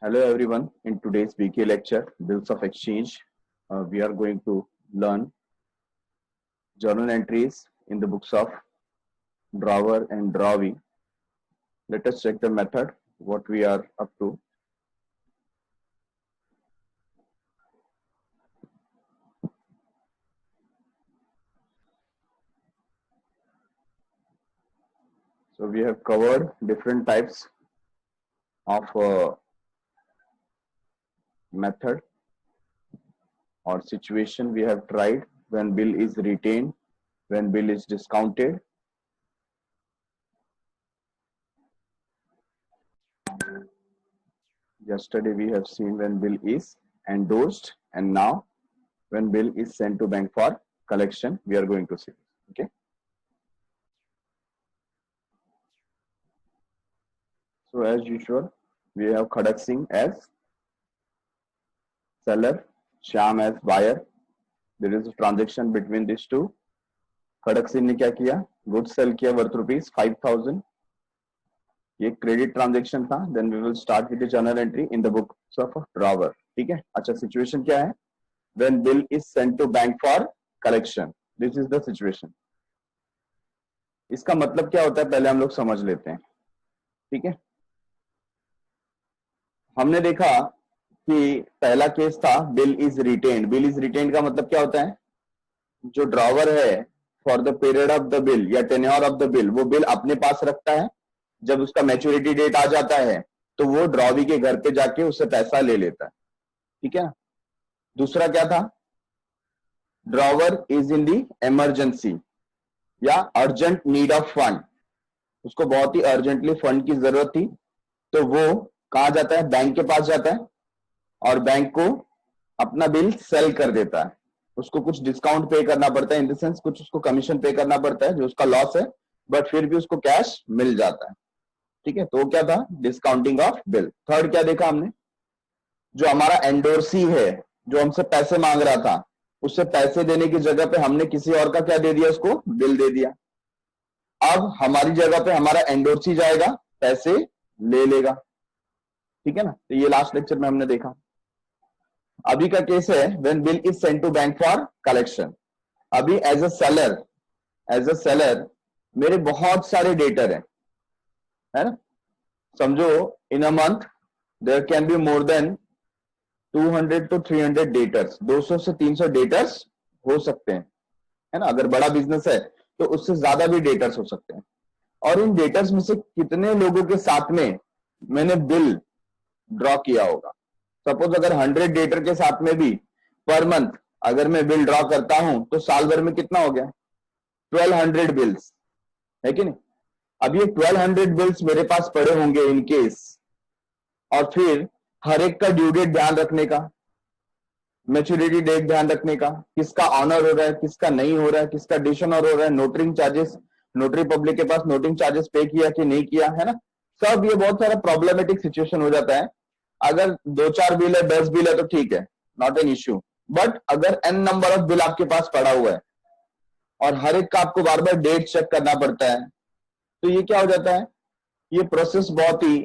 Hello everyone. In today's BK lecture, Bills of Exchange, we are going to learn journal entries in the books of Drawer and Drawee. Let us check the method, what we are up to. So we have covered different types of method or situation we have tried when bill is retained, when bill is discounted. Yesterday we have seen when bill is endorsed, and now when bill is sent to bank for collection, we are going to see. Okay. So as usual, we have Khadak Singh as seller, Shyam as buyer. There is a transaction between these two. Khadak Singh ने क्या किया? Goods sell किया worth rupees 5,000. ये credit transaction था. Then we will start with the journal entry in the books of drawer. ठीक है. अच्छा, situation क्या है? When bill is sent to bank for collection. This is the situation. इसका मतलब क्या होता है पहले हम लोग समझ लेते हैं. ठीक है. हमने देखा कि पहला केस था bill is retained. Bill is retained का मतलब क्या होता है? जो ड्रॉवर है for the period of the bill या टेन्योर ऑफ द बिल, वो बिल अपने पास रखता है. जब उसका मैच्योरिटी डेट आ जाता है तो वो ड्रॉवी के घर पे जाके उससे पैसा ले लेता है. ठीक है. दूसरा क्या था? Drawer is in the emergency या अर्जेंट नीड ऑफ फंड. उसको बहुत ही अर्जेंटली फंड की जरूरत थी, तो वो कहां जाता है? बैंक के पास जाता है और बैंक को अपना बिल सेल कर देता है. उसको कुछ डिस्काउंट पे करना पड़ता है, इन द सेंस कुछ उसको कमीशन पे करना पड़ता है जो उसका लॉस है, बट फिर भी उसको कैश मिल जाता है. ठीक है. तो क्या था? Discounting of bill. थर्ड क्या देखा हमने? जो हमारा एंडोर्सी है, जो हमसे पैसे मांग रहा था, उससे पैसे देने की जगह पे हमने किसी और का क्या दे दिया? उसको बिल दे दिया. अब हमारी जगह पे हमारा एंडोर्सी जाएगा, पैसे ले लेगा. ठीक है ना. तो ये लास्ट लेक्चर में हमने देखा. अभी का केस है when bill is sent to bank for collection. अभी एज अ सेलर मेरे बहुत सारे डेटर है ना. समझो in a month there can be more than 200 to 300 debtors. 200 से 300 डेटर्स हो सकते हैं, है ना. अगर बड़ा बिजनेस है तो उससे ज्यादा भी डेटर्स हो सकते हैं. और इन डेटर्स में से कितने लोगों के साथ में मैंने बिल ड्रॉ किया होगा? सपोज अगर 100 डेटर के साथ में भी पर मंथ अगर मैं बिल ड्रॉ करता हूं तो साल भर में कितना हो गया? 1200 बिल्स, है कि नहीं. अब ये 1200 बिल्स मेरे पास पड़े होंगे इन केस, और फिर हर एक का ड्यू डेट ध्यान रखने का, मैच्योरिटी डेट ध्यान रखने का, किसका ऑनर हो रहा है, किसका नहीं हो रहा है, किसका डिसऑनर हो रहा है, नोटरिंग चार्जेस, नोटरी पब्लिक के पास नोटिंग चार्जेस पे किया कि नहीं किया, है ना. सब ये बहुत सारा प्रॉब्लमेटिक सिचुएशन हो जाता है. अगर 2-4 बिल है, 10 बिल है तो ठीक है, नॉट एन इश्यू. बट अगर एन नंबर ऑफ बिल आपके पास पड़ा हुआ है और हर एक का आपको बार बार डेट चेक करना पड़ता है, तो ये क्या हो जाता है? ये प्रोसेस बहुत ही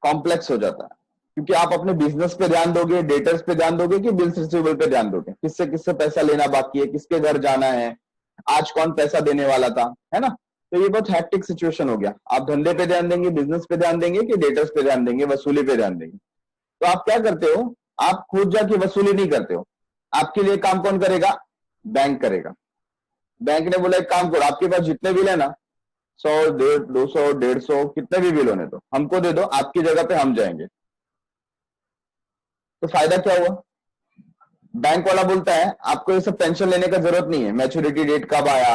कॉम्प्लेक्स हो जाता है. क्योंकि आप अपने बिजनेस पे ध्यान दोगे, डेटर्स पे ध्यान दोगे कि बिल्स रिसीवेबल पे ध्यान दोगे, किससे किससे पैसा लेना बाकी है, किसके घर जाना है, आज कौन पैसा देने वाला था, है ना. तो ये बहुत हैक्टिक सिचुएशन हो गया. आप धंधे पे ध्यान देंगे, बिजनेस पे ध्यान देंगे कि डेटर्स पे ध्यान देंगे, वसूली पे ध्यान देंगे? तो आप क्या करते हो? आप खुद जाके वसूली नहीं करते हो. आपके लिए काम कौन करेगा? बैंक करेगा. बैंक ने बोला एक काम करो, आपके पास जितने बिल है ना, 100, 200, 150, कितने भी बिल होने दो, हमको दे दो, आपकी जगह पे हम जाएंगे. तो फायदा क्या हुआ? बैंक वाला बोलता है आपको ये सब टेंशन लेने का जरूरत नहीं है, मैच्योरिटी डेट कब आया,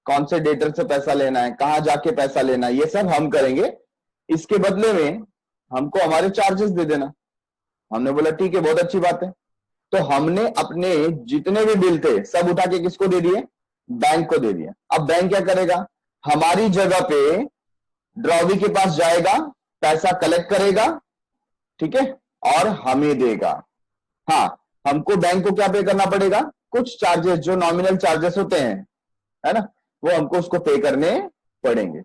कौन से डेटर से पैसा लेना है, कहां जाके पैसा लेना है, ये सब हम करेंगे. इसके बदले में हमको हमारे चार्जेस दे देना. हमने बोला ठीक है, बहुत अच्छी बात है. तो हमने अपने जितने भी बिल थे सब उठा के किसको दे दिए? बैंक को दे दिया. अब बैंक क्या करेगा? हमारी जगह पे ड्रॉवी के पास जाएगा, पैसा कलेक्ट करेगा, ठीक है, और हमें देगा. हाँ, हमको बैंक को क्या पे करना पड़ेगा? कुछ चार्जेस जो नॉमिनल चार्जेस होते हैं, है ना, वो हमको उसको पे करने पड़ेंगे.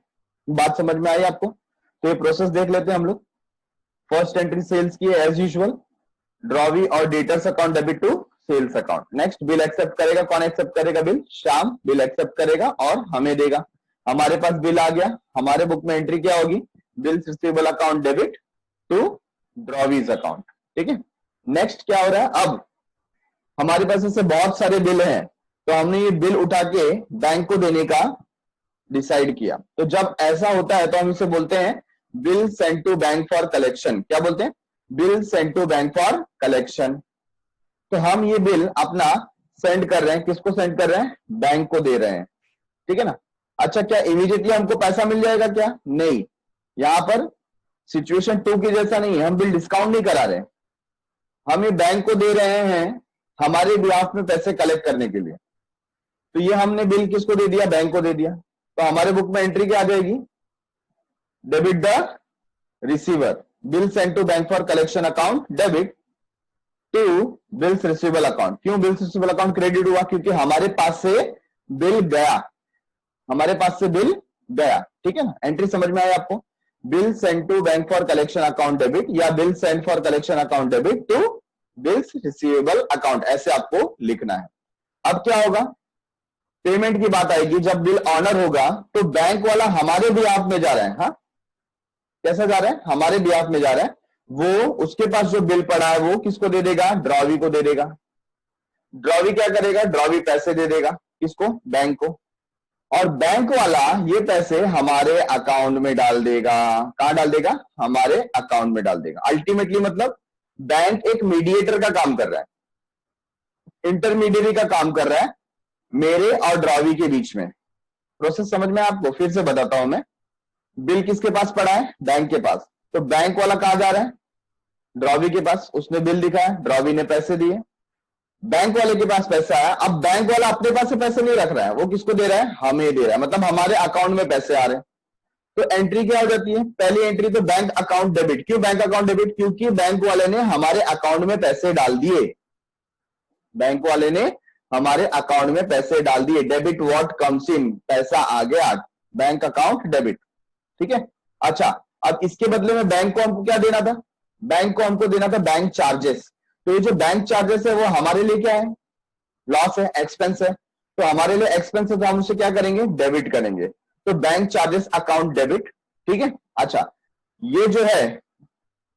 बात समझ में आई आपको? तो ये प्रोसेस देख लेते हैं हम लोग. फर्स्ट एंट्री सेल्स की है एज यूजुअल, ड्रॉवी और debtors account debit to sales account. Next bill accept करेगा, कौन एक्सेप्ट करेगा बिल? श्याम बिल एक्सेप्ट करेगा और हमें देगा। हमारे पास बिल आ गया, हमारे बुक में एंट्री क्या होगी? Bills receivable account debit to drawee's account. ठीक है, नेक्स्ट क्या हो रहा है? अब हमारे पास ऐसे बहुत सारे बिल हैं, तो हमने ये बिल उठा के बैंक को देने का डिसाइड किया। तो जब ऐसा होता है तो हम इसे बोलते हैं bill send to bank for collection. क्या बोलते हैं? Bill send to bank for collection. तो हम ये बिल अपना सेंड कर रहे हैं, किसको सेंड कर रहे हैं? बैंक को दे रहे हैं। ठीक है ना? अच्छा, क्या इमीडिएटली हमको पैसा मिल जाएगा क्या? नहीं, यहां पर सिचुएशन 2 के जैसा नहीं है, हम बिल डिस्काउंट नहीं करा रहे, हम ये बैंक को दे रहे हैं हमारे बिहाफ में पैसे कलेक्ट करने के लिए। तो ये हमने बिल किसको दे दिया? बैंक को दे दिया। तो हमारे बुक में एंट्री क्या आ जाएगी? Debit the receiver, bill send to bank for collection account debit to bills receivable account. क्यों बिल्स रिसीवेबल अकाउंट क्रेडिट हुआ? क्योंकि हमारे पास से बिल गया, हमारे पास से बिल गया। ठीक है ना? एंट्री समझ में आया आपको? Bill send to bank for collection account debit या bill send for collection account debit to bills receivable account, ऐसे आपको लिखना है। अब क्या होगा? पेमेंट की बात आएगी। जब बिल ऑनर होगा तो बैंक वाला हमारे बिहाफ में जा रहा है। हाँ, कैसा जा रहा है? हमारे बिहाफ में जा रहा है। वो उसके पास जो बिल पड़ा है वो किसको दे देगा? ड्रॉवी को दे देगा। ड्रॉवी क्या करेगा? ड्रॉवी पैसे दे देगा, किसको? बैंक को। और बैंक वाला ये पैसे हमारे अकाउंट में डाल देगा। कहां डाल देगा? हमारे अकाउंट में डाल देगा। अल्टीमेटली मतलब बैंक एक मीडिएटर का काम कर रहा है, इंटरमीडियरी का काम कर रहा है मेरे और ड्रॉवी के बीच में। प्रोसेस समझ में? आपको फिर से बताता हूं मैं। बिल किसके पास पड़ा है? बैंक के पास। तो बैंक वाला कहां जा रहा है? ड्रॉवी के पास। उसने बिल दिखाया, ड्रॉवी ने पैसे दिए, बैंक वाले के पास पैसा आया। अब बैंक वाला अपने पास से पैसे नहीं रख रहा है, वो किसको दे रहा है? हमें दे रहा है, मतलब हमारे अकाउंट में पैसे आ रहे हैं। तो एंट्री क्या हो जाती है? पहली एंट्री तो बैंक अकाउंट डेबिट। क्यों बैंक अकाउंट डेबिट? क्योंकि बैंक वाले ने हमारे अकाउंट में पैसे डाल दिए, बैंक वाले ने हमारे अकाउंट में पैसे डाल दिए। डेबिट व्हाट कम्स इन, पैसा आ गया, बैंक अकाउंट डेबिट। ठीक है। अच्छा, अब इसके बदले में बैंक को हमको क्या देना था? बैंक को हमको देना था बैंक चार्जेस। तो ये जो बैंक चार्जेस है वो हमारे लिए क्या है? लॉस है, एक्सपेंस है। तो हमारे लिए एक्सपेंस है, तो हम उसे क्या करेंगे? डेबिट करेंगे। तो बैंक चार्जेस अकाउंट डेबिट। ठीक है। अच्छा, ये जो है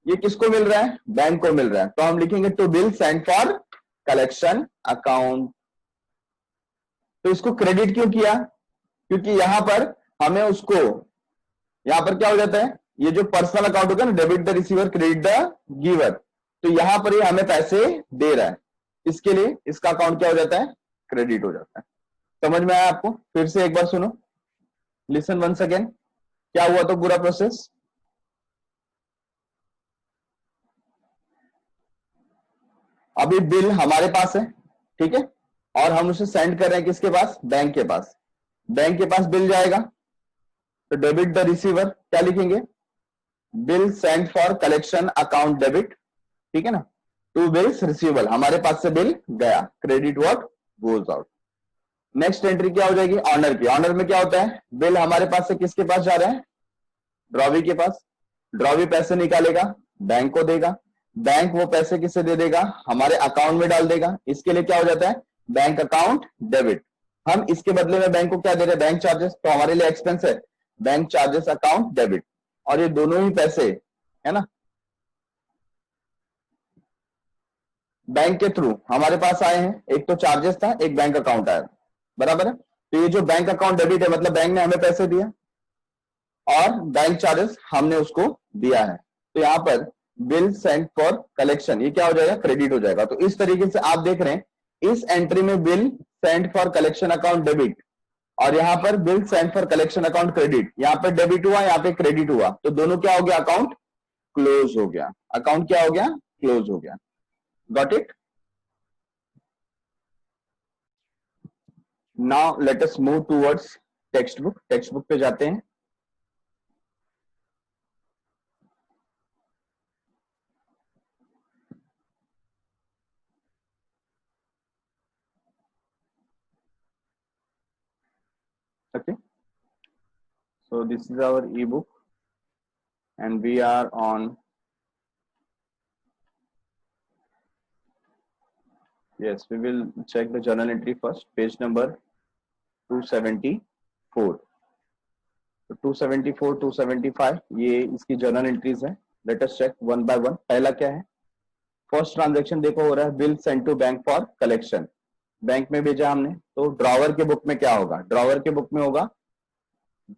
ये किसको मिल रहा है? बैंक को मिल रहा है। तो हम लिखेंगे to bill send for collection account. तो इसको क्रेडिट क्यों किया? क्योंकि यहां पर हमें उसको, यहां पर क्या हो जाता है? ये जो पर्सनल अकाउंट होता है ना, debit the receiver credit the giver, तो यहां पर ये हमें पैसे दे रहा है, इसके लिए इसका अकाउंट क्या हो जाता है? क्रेडिट हो जाता है। समझ में आया आपको? फिर से एक बार सुनो, लिसन वंस अगेन। क्या हुआ? तो पूरा प्रोसेस, अभी बिल हमारे पास है, ठीक है, और हम उसे सेंड कर रहे हैं किसके पास? बैंक के पास। बैंक के पास बिल जाएगा, तो डेबिट द रिसीवर क्या लिखेंगे? Bill send for collection account debit. ठीक है ना? टू बिल्स रिसीवेबल, हमारे पास से बिल गया, credit what goes out. Next entry क्या हो जाएगी? ऑनर की। ऑनर में क्या होता है? बिल हमारे पास से किसके पास जा रहा है? ड्रॉवी के पास। ड्रॉवी पैसे निकालेगा, बैंक को देगा, बैंक वो पैसे किसे दे देगा? हमारे अकाउंट में डाल देगा। इसके लिए क्या हो जाता है? Bank account debit. हम इसके बदले में बैंक को क्या दे रहे हैं? Bank charges. तो हमारे लिए एक्सपेंस है, बैंक चार्जेस अकाउंट डेबिट। और ये दोनों ही पैसे है ना बैंक के थ्रू हमारे पास आए हैं। एक तो चार्जेस था, एक बैंक अकाउंट आया, बराबर है। तो ये जो बैंक अकाउंट डेबिट है मतलब बैंक ने हमें पैसे दिया और बैंक चार्जेस हमने उसको दिया है। तो यहां पर बिल सेंड फॉर कलेक्शन ये क्या हो जाएगा? क्रेडिट हो जाएगा। तो इस तरीके से आप देख रहे हैं इस एंट्री में bill send for collection account debit और यहां पर bill send for collection account credit. यहां पर डेबिट हुआ, यहां पे क्रेडिट हुआ, तो दोनों क्या हो गया? अकाउंट क्लोज हो गया। अकाउंट क्या हो गया? क्लोज हो गया। Got it? Now let us move towards text book. Text book पे जाते हैं। Okay, so this is our ebook and we are on Yes, we will check the journal entry first. Page number 274. तो 274, 275 ये इसकी journal entries है. Let us check one by one. पहला क्या है? फर्स्ट ट्रांजैक्शन देखो हो रहा है bill send to bank for collection. Bank में भेजा हमने. तो ड्रॉवर के बुक में क्या होगा? ड्रॉवर के बुक में होगा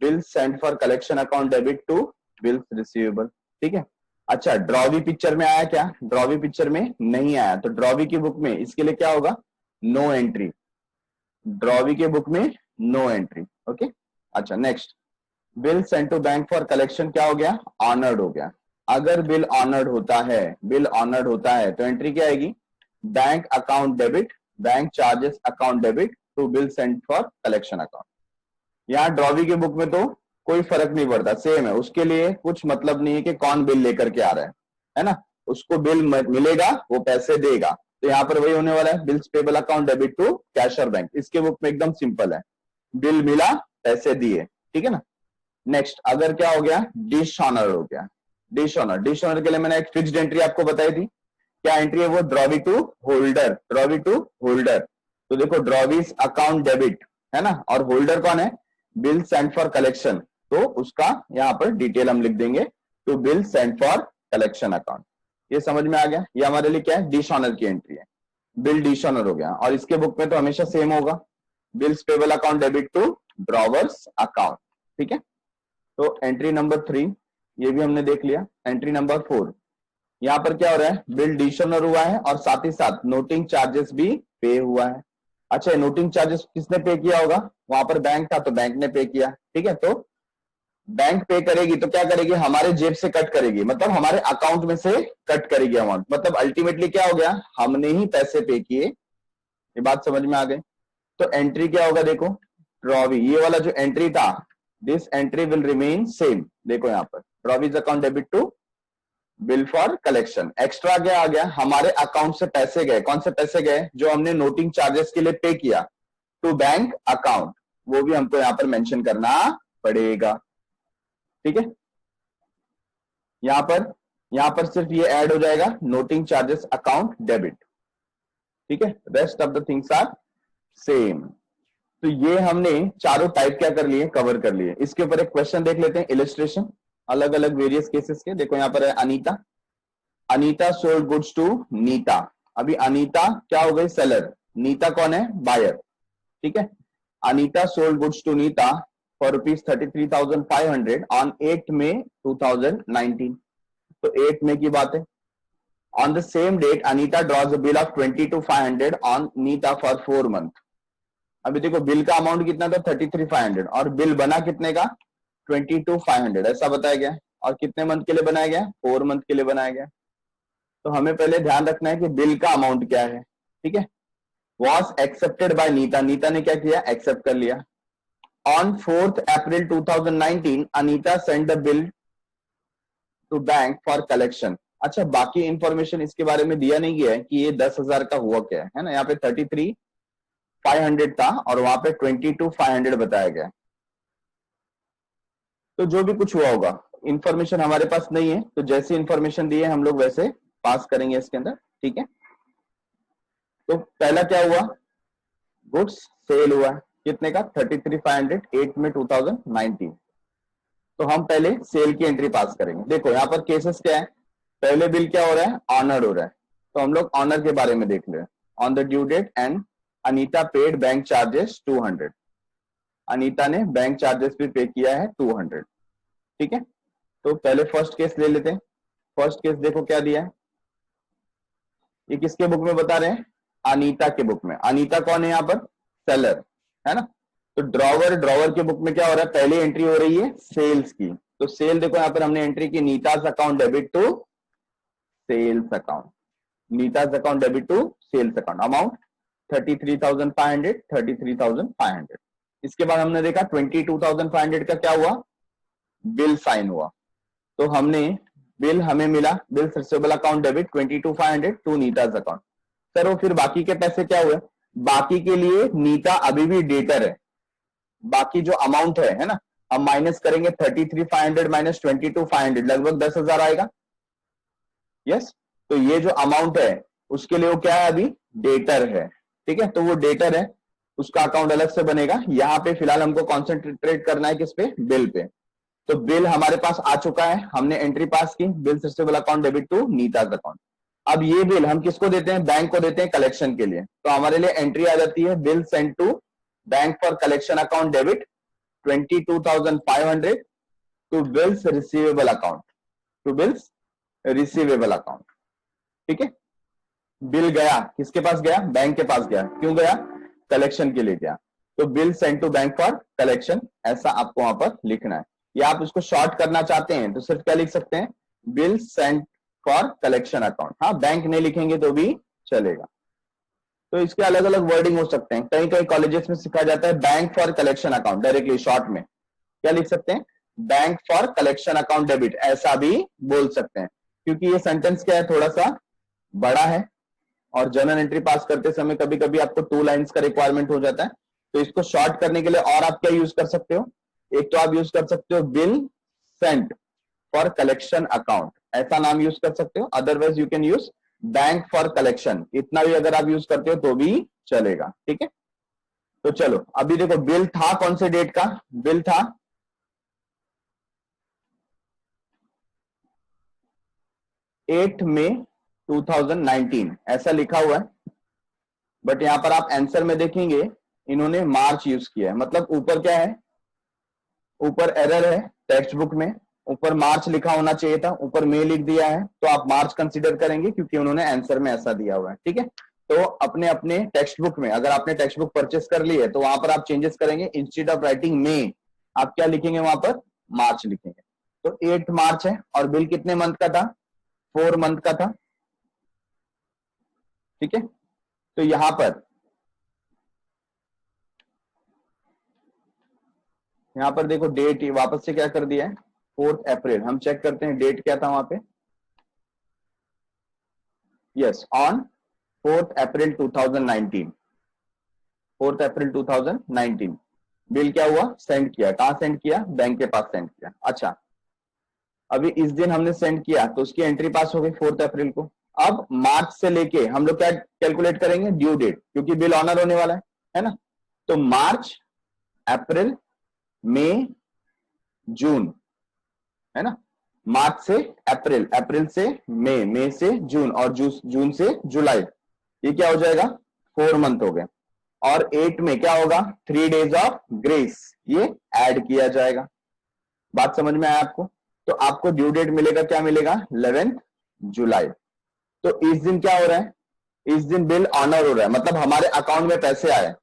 bill send for collection account debit to bills receivable. ठीक है. अच्छा, ड्रॉवी पिक्चर में आया क्या? ड्रॉवी पिक्चर में नहीं आया. तो ड्रॉवी की बुक में इसके लिए क्या होगा? No entry. ड्रॉवी के बुक में नो एंट्री. ओके. अच्छा, next bill send to bank for collection क्या हो गया? ऑनर्ड हो गया. अगर बिल ऑनर्ड होता है, बिल ऑनर्ड होता है तो एंट्री क्या आएगी? Bank account debit, bank charges account debit to bill send for collection account. यहाँ ड्रॉवी के बुक में तो कोई फर्क नहीं पड़ता, सेम है. उसके लिए कुछ मतलब नहीं है कि कौन बिल लेकर के आ रहा है ना. उसको बिल मिलेगा, वो पैसे देगा. तो यहाँ पर वही होने वाला है, bills payable account debit to cash और बैंक. इसके बुक में एकदम सिंपल है, बिल मिला, पैसे दिए. ठीक है ना. नेक्स्ट, अगर क्या हो गया? डिश ऑनर हो गया. Dish honour. डिश ऑनर के लिए मैंने एक फिक्स्ड एंट्री आपको बताई थी. क्या एंट्री है वो? Drawee to holder. Drawee to holder. तो देखो, ड्रॉवीज अकाउंट डेबिट है ना, और होल्डर कौन है? Bill send for collection. तो उसका यहाँ पर डिटेल हम लिख देंगे, to bill send for collection account. ये समझ में आ गया? ये हमारे लिए क्या है? डिश ऑनर की एंट्री है. बिल डिश ऑनर हो गया. और इसके बुक में तो हमेशा सेम होगा, bills payable account debit to drawer's account. ठीक है. तो एंट्री नंबर 3 ये भी हमने देख लिया. एंट्री नंबर 4, यहां पर क्या हो रहा है? बिल डिशनर हुआ है और साथ ही साथ नोटिंग चार्जेस भी पे हुआ है. अच्छा, नोटिंग चार्जेस किसने पे किया होगा? वहां पर बैंक था तो बैंक ने पे किया. ठीक है. तो बैंक पे करेगी तो क्या करेगी? हमारे जेब से कट करेगी, मतलब हमारे अकाउंट में से कट करेगी अमाउंट. मतलब अल्टीमेटली क्या हो गया? हमने ही पैसे पे किए. ये बात समझ में आ गई? तो एंट्री क्या होगा? देखो, ड्रॉवी, ये वाला जो एंट्री था, this entry will remain same. देखो यहाँ पर drawee's account debit to bill for collection. Extra क्या आ गया? हमारे अकाउंट से पैसे गए. कौन से पैसे गए? जो हमने नोटिंग चार्जेस के लिए पे किया टू बैंक अकाउंट, वो भी हमको यहाँ पर मेंशन करना पड़ेगा. ठीक है. यहां पर सिर्फ ये ऐड हो जाएगा, नोटिंग चार्जेस अकाउंट डेबिट. ठीक है. Rest of the things are same. तो ये हमने चारों टाइप क्या कर लिए? कवर कर लिए. इसके ऊपर एक क्वेश्चन देख लेते हैं, इलिस्ट्रेशन अलग अलग वेरियस केसेस के. देखो यहाँ पर है Anita. Anita sold goods to Neeta. अभी अनीता क्या हो गई? सेलर. नीता कौन है? बायर. ठीक है. Anita sold goods to Neeta for ₹33,500 on 8 May 2019. तो 8 मई की बात है. On the same date Anita draws a bill of 22,500 on Neeta for 4 month. अभी देखो, बिल का अमाउंट कितना था? 33,500. और बिल बना कितने का? 22,500 ऐसा बताया गया. और कितने मंथ के लिए बनाया गया? 4 मंथ के लिए बनाया गया. तो हमें पहले ध्यान रखना है कि बिल का अमाउंट क्या है. ठीक है. Was accepted by Neeta. Neeta ने क्या किया? एक्सेप्ट कर लिया. On 4th April 2019 Anita send the bill to bank for collection. अच्छा, बाकी इंफॉर्मेशन इसके बारे में दिया नहीं गया है कि ये 10,000 का हुआ क्या है ना. यहाँ पे 33,500 था और वहां पे 22,500 बताया गया. तो जो भी कुछ हुआ होगा, इंफॉर्मेशन हमारे पास नहीं है, तो जैसी इंफॉर्मेशन दी है हम लोग वैसे पास करेंगे इसके अंदर. ठीक है. तो पहला क्या हुआ? गुड्स सेल हुआ. कितने का? 33,500 8 में 2019. तो हम पहले सेल की एंट्री पास करेंगे. देखो यहाँ पर केसेस क्या है? पहले बिल क्या हो रहा है? ऑनर हो रहा है. तो हम लोग ऑनर के बारे में देख ले. On the due date and Anita paid bank charges 200. Anita ने बैंक चार्जेस भी पे किया है 200. ठीक है. तो पहले फर्स्ट केस ले लेते हैं. फर्स्ट केस देखो क्या दिया है. ये किसके बुक में बता रहे हैं? अनीता के बुक में. अनीता कौन है यहाँ पर? सेलर है ना. तो ड्रॉवर के बुक में क्या हो रहा है? पहली एंट्री हो रही है सेल्स की. तो सेल देखो यहाँ पर हमने एंट्री की, Neeta's account debit to sales account. Neeta's account debit to sales account. Amount 33,500 33,500. इसके बाद हमने देखा 22,500 का क्या हुआ? बिल साइन हुआ. तो हमने बिल हमें मिला, bill receivable account debit 22,500 to Neeta's account. Sir वो फिर बाकी के पैसे क्या हुए? बाकी के लिए नीता अभी भी डेटर है. बाकी जो अमाउंट है ना, हम माइनस करेंगे 33,500 माइनस 22,500, लगभग 10,000 आएगा. यस. तो ये जो अमाउंट है उसके लिए वो क्या है? अभी डेटर है, ठीक है, तो वो डेटर है, उसका अकाउंट अलग से बनेगा। यहाँ पे फिलहाल हमको कॉन्सेंट्रेट करना है किस पे, बिल पे। तो बिल हमारे पास आ चुका है, हमने एंट्री पास की, bill receivable account debit to Neeta's account. अब ये बिल हम किसको देते हैं, बैंक को देते हैं कलेक्शन के लिए। तो हमारे लिए एंट्री आ जाती है, bill send to bank for collection account debit 22,500 to bills receivable account, to bills receivable account, ठीक है। बिल गया किसके पास गया, बैंक के पास गया, क्यों गया, कलेक्शन के लिए गया। तो bill send to bank for collection, ऐसा आपको वहां पर लिखना है। या आप उसको शॉर्ट करना चाहते हैं तो सिर्फ क्या लिख सकते हैं, bill send for collection account. हाँ, बैंक नहीं लिखेंगे तो भी चलेगा। तो इसके अलग अलग वर्डिंग हो सकते हैं, कई कई कॉलेजेस में सिखाया जाता है bank for collection account, directly short में क्या लिख सकते हैं, bank for collection account debit, ऐसा भी बोल सकते हैं। क्योंकि ये सेंटेंस क्या है, थोड़ा सा बड़ा है, और जर्नल एंट्री पास करते समय कभी कभी आपको 2 लाइन्स का रिक्वायरमेंट हो जाता है। तो इसको शॉर्ट करने के लिए और आप क्या यूज कर सकते हो, एक तो आप यूज कर सकते हो bill sent for collection account, ऐसा नाम यूज कर सकते हो। Otherwise you can use bank for collection, इतना भी अगर आप यूज करते हो तो भी चलेगा, ठीक है। तो चलो अभी देखो, बिल था कौन से डेट का, बिल था 8 मई 2019, ऐसा लिखा हुआ है। बट यहां पर आप आंसर में देखेंगे इन्होंने मार्च यूज किया है, मतलब ऊपर क्या है, ऊपर एरर है टेक्स्ट बुक में, ऊपर मार्च लिखा होना चाहिए था, ऊपर मई लिख दिया है, तो आप मार्च कंसीडर करेंगे क्योंकि उन्होंने आंसर में ऐसा दिया हुआ है, ठीक है। तो अपने अपने टेक्स्ट बुक में, अगर आपने टेक्स्ट बुक परचेस कर ली है तो वहां पर आप चेंजेस करेंगे, इंस्टेड ऑफ राइटिंग मई आप क्या लिखेंगे, वहां पर मार्च लिखेंगे। तो 8 मार्च है, और बिल कितने मंथ का था, 4 मंथ का था, ठीक है। तो यहां पर देखो डेट वापस से क्या कर दिया है, 4 अप्रैल। हम चेक करते हैं डेट क्या था वहां पे, yes, on 4 April 2019, 4 April 2019 bill क्या हुआ, सेंड किया। कहां सेंड किया, बैंक के पास सेंड किया। अच्छा, अभी इस दिन हमने सेंड किया तो उसकी एंट्री पास हो गई 4 अप्रैल को। अब मार्च से लेके हम लोग क्या कैलकुलेट करेंगे, ड्यू डेट, क्योंकि बिल ऑनर होने वाला है ना। तो मार्च, अप्रैल, मई, जून, है ना। मार्च से अप्रैल, अप्रैल से मई, मई से जून, और जून से जुलाई, ये क्या हो जाएगा, 4 मंथ हो गए। और 8 में क्या होगा, 3 डेज ऑफ ग्रेस, ये ऐड किया जाएगा। बात समझ में आया आपको। तो आपको ड्यू डेट मिलेगा, क्या मिलेगा, 11 जुलाई। तो इस दिन क्या हो रहा है, इस दिन बिल ऑनर हो रहा है, मतलब हमारे अकाउंट में पैसे आए।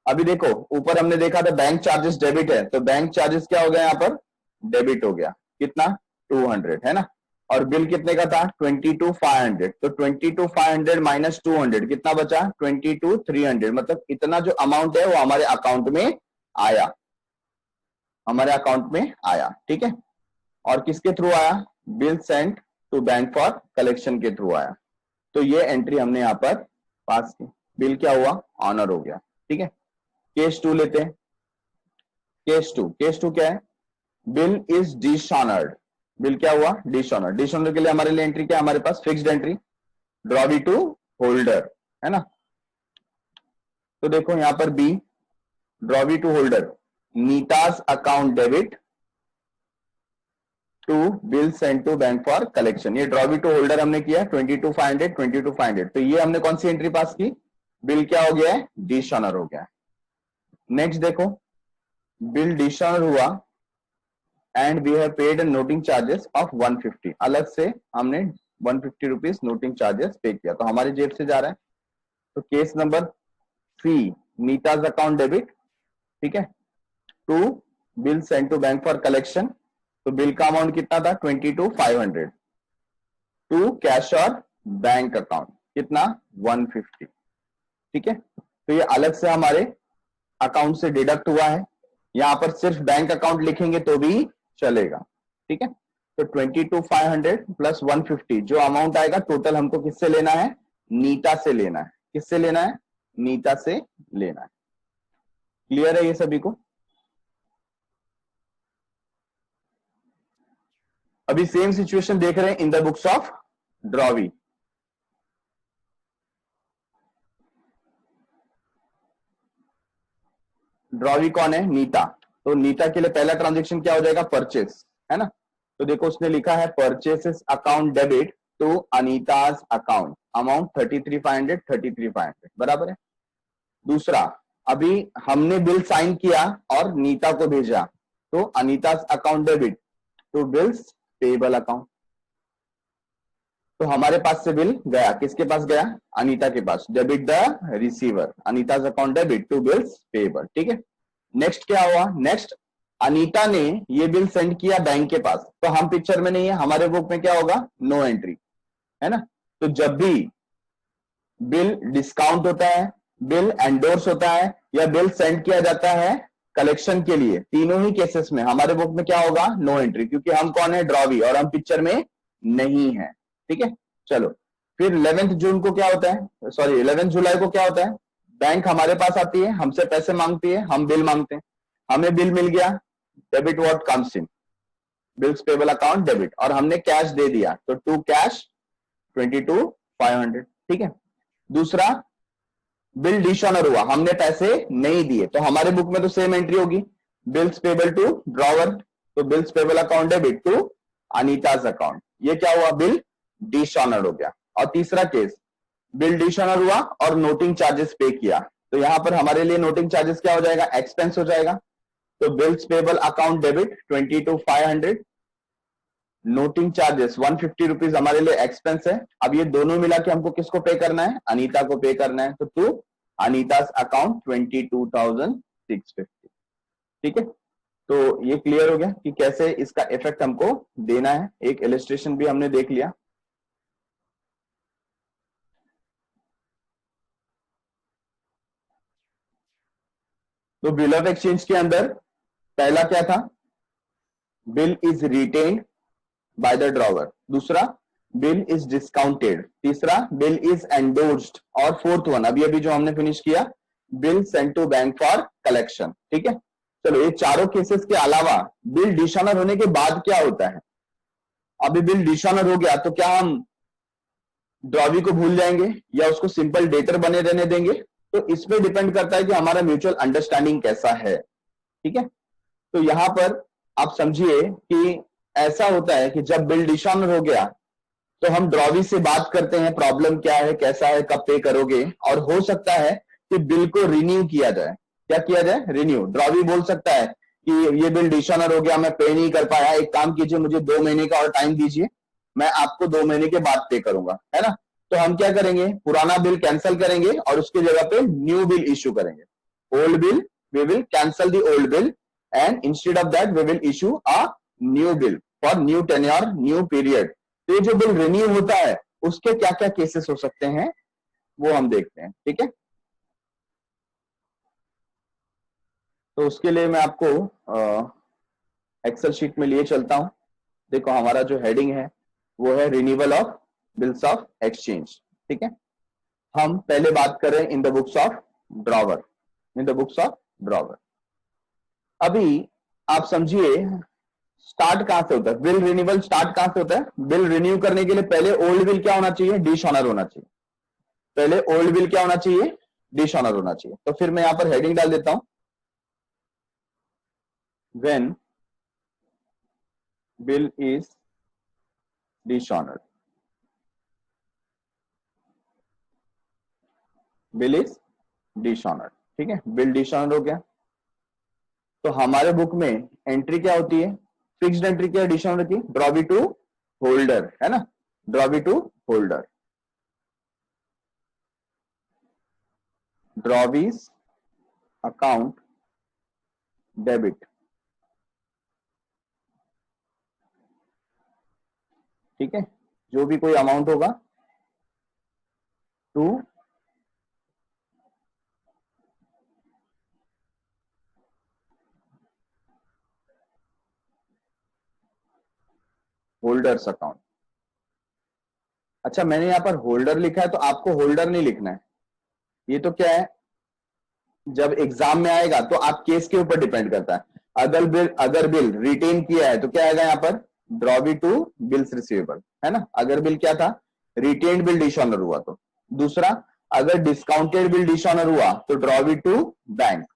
अभी देखो ऊपर हमने देखा था बैंक चार्जेस डेबिट है, तो बैंक चार्जेस क्या हो गया, यहाँ पर डेबिट हो गया, कितना, 200, है ना। और बिल कितने का था, 22,500, तो 22,500 माइनस 200 कितना बचा, 22,300, मतलब इतना जो अमाउंट है वो हमारे अकाउंट में आया, हमारे अकाउंट में आया, ठीक है। और किसके थ्रू आया, bill sent to bank for collection के थ्रू आया। तो ये एंट्री हमने यहां पर पास की, बिल क्या हुआ, ऑनर हो गया, ठीक है। केस 2 लेते हैं। केस टू क्या है, बिल इज डिसऑनर्ड, बिल क्या हुआ, डिसऑनर्ड। डिसऑनर्ड के लिए हमारे लिए एंट्री क्या है, हमारे पास fixed entry, drawee to holder, है ना। तो देखो यहां पर B, drawee to holder, Neeta's account debit to bill send to bank for collection. ये ड्रॉवी टू होल्डर हमने किया 22,500, 22,500, तो ये हमने कौन सी एंट्री पास की, बिल क्या हो गया है, डिसऑनर हो गया। नेक्स्ट देखो, बिल डिसऑनर हुआ and we have paid noting charges of 150, अलग से हमने 150 रुपीज नोटिंग चार्जेस पे किया, तो हमारी जेब से जा रहा है। तो case number C, Neeta's account debit, ठीक है, to bill send to bank for collection. तो बिल का अमाउंट कितना था, 22,500, टू कैश और बैंक अकाउंट कितना, 150, ठीक है। तो ये अलग से हमारे अकाउंट से डिडक्ट हुआ है, यहां पर सिर्फ बैंक अकाउंट लिखेंगे तो भी चलेगा, ठीक है। तो 22,500 प्लस 150 जो अमाउंट आएगा टोटल हमको किससे लेना है, नीता से लेना है। किससे लेना है, नीता से लेना है। क्लियर है ये सभी को। अभी सेम सिचुएशन देख रहे हैं इन the books of drawee. Drawee कौन है? नीता। तो नीता के लिए पहला ट्रांजेक्शन क्या हो जाएगा? परचेस, है ना। तो देखो उसने लिखा है purchases account debit to Anita's account, amount 33,500, 33,500 बराबर है। दूसरा, अभी हमने बिल साइन किया और नीता को भेजा, तो Anita's account debit to bills payable account. तो हमारे पास से बिल गया, किसके पास गया? अनीता के पास। Debit the receiver, Anita's account debit to bills payable, ठीक है। नेक्स्ट क्या हुआ? नेक्स्ट अनीता ने ये बिल सेंड किया बैंक के पास, तो हम पिक्चर में नहीं है, हमारे बुक में क्या होगा? नो एंट्री, है ना। तो जब भी बिल डिस्काउंट होता है, बिल एंडोर्स होता है, या बिल सेंड किया जाता है कलेक्शन के लिए, तीनों ही केसेस में हमारे बुक में क्या होगा? नो एंट्री, क्योंकि हम कौन है? ड्रॉवी, और हम पिक्चर में नहीं है, ठीक है। चलो, फिर 11 जून को क्या होता है? सॉरी, 11 जुलाई को क्या होता है? बैंक हमारे पास आती है, हमसे पैसे मांगती है, हम बिल मांगते हैं, हमें बिल मिल गया, debit what comes in, bills payable account debit, और हमने कैश दे दिया, तो टू कैश 22,500, ठीक है। दूसरा, बिल डिसऑनर हुआ, हमने पैसे नहीं दिए, तो हमारे बुक में तो सेम एंट्री होगी, बिल्स पेबल टू ड्रॉवर, तो bills payable account debit to Anita's account. ये क्या हुआ? बिल डिसऑनर हो गया। और तीसरा केस, बिल डिसऑनर हुआ और नोटिंग चार्जेस पे किया, तो यहां पर हमारे लिए नोटिंग चार्जेस क्या हो जाएगा? एक्सपेंस हो जाएगा। तो bills payable account debit 22,500, noting charges 150 rupees हमारे लिए एक्सपेंस है। अब ये दोनों मिला के हमको किसको पे करना है? अनीता को पे करना है, तो टू अनीताज अकाउंट 22,650, ठीक है। तो ये क्लियर हो गया कि कैसे इसका इफेक्ट हमको देना है। एक इलस्ट्रेशन भी हमने देख लिया। तो बिल ऑफ एक्सचेंज के अंदर पहला क्या था? Bill is retained by the drawer. दूसरा, बिल इज डिस्काउंटेड। तीसरा, बिल इज एंडोर्स्ड। और फोर्थ वन अभी अभी जो हमने फिनिश किया, bill sent to bank for collection, ठीक है। चलो, ये चारों केसेस के अलावा बिल डिसऑनर होने के बाद क्या होता है? अभी बिल डिसऑनर हो गया तो क्या हम ड्रॉवी को भूल जाएंगे या उसको सिंपल डेटर बने रहने देंगे? तो इस पे डिपेंड करता है कि हमारा म्यूचुअल अंडरस्टैंडिंग कैसा है, ठीक है। तो यहां पर आप समझिए कि ऐसा होता है कि जब बिल डिसऑनर हो गया तो हम ड्रॉवी से बात करते हैं, प्रॉब्लम क्या है, कैसा है, कब पे करोगे, और हो सकता है कि बिल को रिन्यू किया जाए। क्या किया जाए? रिन्यू। ड्रॉवी बोल सकता है कि ये बिल डिसऑनर हो गया, मैं पे नहीं कर पाया, एक काम कीजिए, मुझे 2 महीने का और टाइम दीजिए, मैं आपको 2 महीने के बाद पे करूंगा, है ना। तो हम क्या करेंगे? पुराना बिल कैंसिल करेंगे और उसकी जगह पे न्यू बिल इश्यू करेंगे। Old bill, we will cancel the old bill, and instead of that we will issue a new bill for new tenure, new period। तो ये जो बिल रिन्यू होता है उसके क्या क्या केसेस हो सकते हैं वो हम देखते हैं, ठीक है। तो उसके लिए मैं आपको एक्सेल शीट में लिए चलता हूं। देखो, हमारा जो हेडिंग है वो है renewal of bills of exchange, ठीक है। हम पहले बात करें इन the books of drawer, in the books of drawer. अभी आप समझिए स्टार्ट कहां से होता है? बिल रिन्यूअल स्टार्ट कहां से होता है? बिल रिन्यू करने के लिए पहले ओल्ड बिल क्या होना चाहिए? डिसऑनर होना चाहिए। पहले ओल्ड बिल क्या होना चाहिए? डिसऑनर होना चाहिए। तो फिर मैं यहां पर हेडिंग डाल देता हूं, when bill is dishonoured, bill is dishonoured, ठीक है। बिल डिसऑनर हो गया तो हमारे बुक में एंट्री क्या होती है? फिक्स्ड एंट्री क्या डिसऑनर की? ड्रॉवी टू होल्डर, है ना, drawee to holder, drawee's account debit, ठीक है। जो भी कोई अमाउंट होगा टू होल्डर्स अकाउंट। अच्छा, मैंने यहां पर होल्डर लिखा है तो आपको होल्डर नहीं लिखना है। ये तो क्या है, जब एग्जाम में आएगा तो आप केस के ऊपर डिपेंड करता है। अगर बिल रिटेन किया है तो क्या आएगा यहां पर? ड्रॉवी टू बिल्स रिसीवेबल, है ना। अगर बिल क्या था? रिटेन्ड बिल डिसऑनर हुआ तो। दूसरा, अगर डिस्काउंटेड बिल डिसऑनर हुआ तो ड्रॉवी टू बैंक।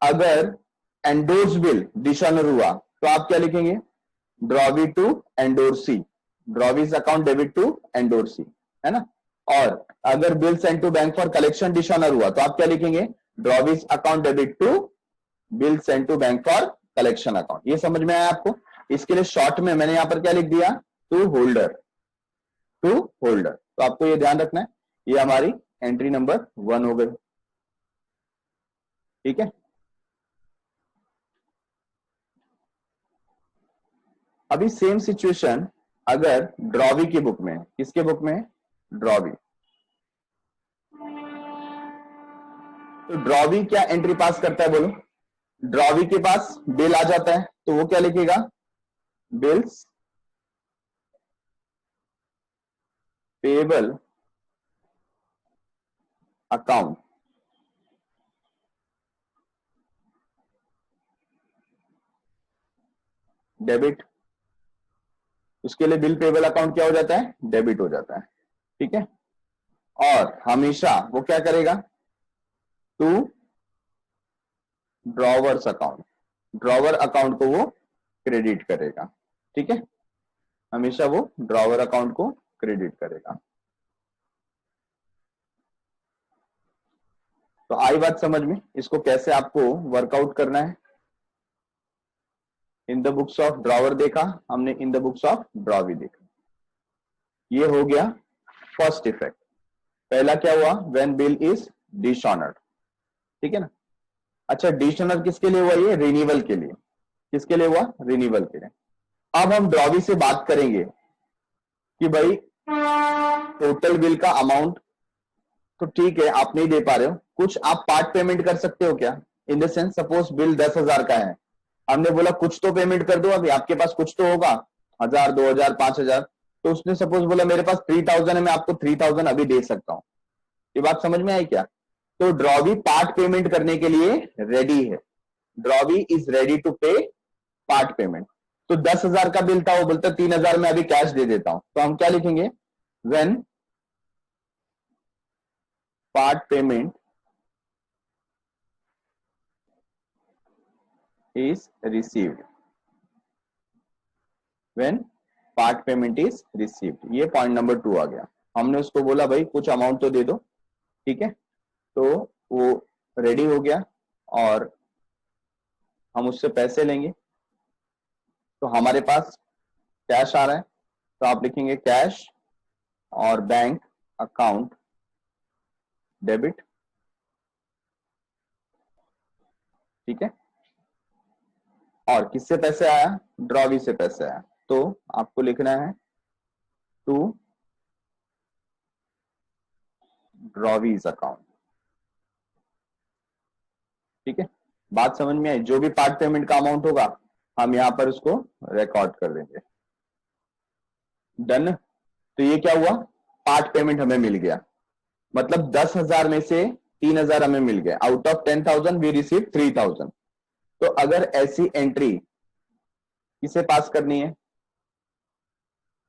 अगर एंडोर्स बिल डिसऑनर हुआ तो आप क्या लिखेंगे, drawee to endorsee, drawee's account debit to endorsee, है ना। और अगर bill send to bank for collection dishonour हुआ तो आप क्या लिखेंगे, drawee's account debit to bill send to bank for collection account. ये समझ में आया आपको। इसके लिए शॉर्ट में मैंने यहां पर क्या लिख दिया, टू होल्डर, टू होल्डर। तो आपको ये ध्यान रखना है, ये हमारी एंट्री नंबर 1 हो गई, ठीक है। अभी सेम सिचुएशन अगर ड्रॉवी की बुक में है, किसके बुक में है, ड्रॉवी। तो ड्रॉवी क्या एंट्री पास करता है बोलो, ड्रॉवी के पास बिल आ जाता है तो वो क्या लिखेगा, बिल्स पेबल अकाउंट, डेबिट। उसके लिए बिल पेबल अकाउंट क्या हो जाता है, डेबिट हो जाता है, ठीक है। और हमेशा वो क्या करेगा, to drawer's account, drawer account को वो क्रेडिट करेगा, ठीक है। हमेशा वो ड्रॉवर अकाउंट को क्रेडिट करेगा। तो आई बात समझ में, इसको कैसे आपको वर्कआउट करना है। इन द बुक्स ऑफ ड्रॉवर देखा हमने, इन द बुक्स ऑफ ड्रॉवी देखा। ये हो गया फर्स्ट इफेक्ट। पहला क्या हुआ, व्हेन बिल इज डिसऑनर्ड, ठीक है ना। अच्छा, डिसऑनर किसके लिए हुआ, ये रिन्यूअल के लिए, किसके लिए हुआ, रिन्यूअल के लिए। अब हम ड्रॉवी से बात करेंगे कि भाई टोटल बिल का अमाउंट तो ठीक है आप नहीं दे पा रहे हो, कुछ आप पार्ट पेमेंट कर सकते हो क्या, in the sense suppose bill 10,000 का है, हमने बोला कुछ तो पेमेंट कर दो, अभी आपके पास कुछ तो होगा, 1,000 2,000 5,000, तो उसने सपोज बोला मेरे पास 3,000 है, मैं आपको 3,000 अभी दे सकता हूं। ये बात समझ में आई क्या। तो ड्रॉवी पार्ट पेमेंट करने के लिए रेडी है, ड्रॉवी इज रेडी टू पे पार्ट पेमेंट। तो 10,000 का बिल था, वो बोलता 3,000 में अभी कैश दे देता हूं, तो हम क्या लिखेंगे, when part payment is received, when part payment is received. ये पॉइंट नंबर 2 आ गया। हमने उसको बोला भाई कुछ अमाउंट तो दे दो, ठीक है, तो वो रेडी हो गया और हम उससे पैसे लेंगे, तो हमारे पास कैश आ रहा है, तो आप लिखेंगे कैश और बैंक अकाउंट डेबिट, ठीक है। और किससे पैसे आया, ड्रॉवी से पैसे आया, तो आपको लिखना है टू ड्रॉवीज अकाउंट, ठीक है। बात समझ में आई, जो भी पार्ट पेमेंट का अमाउंट होगा हम यहां पर उसको रिकॉर्ड कर देंगे, डन। तो ये क्या हुआ, पार्ट पेमेंट हमें मिल गया, मतलब 10,000 में से 3,000 हमें मिल गया, आउट ऑफ 10,000 वी रिसीव 3,000। तो अगर ऐसी एंट्री किसे पास करनी है,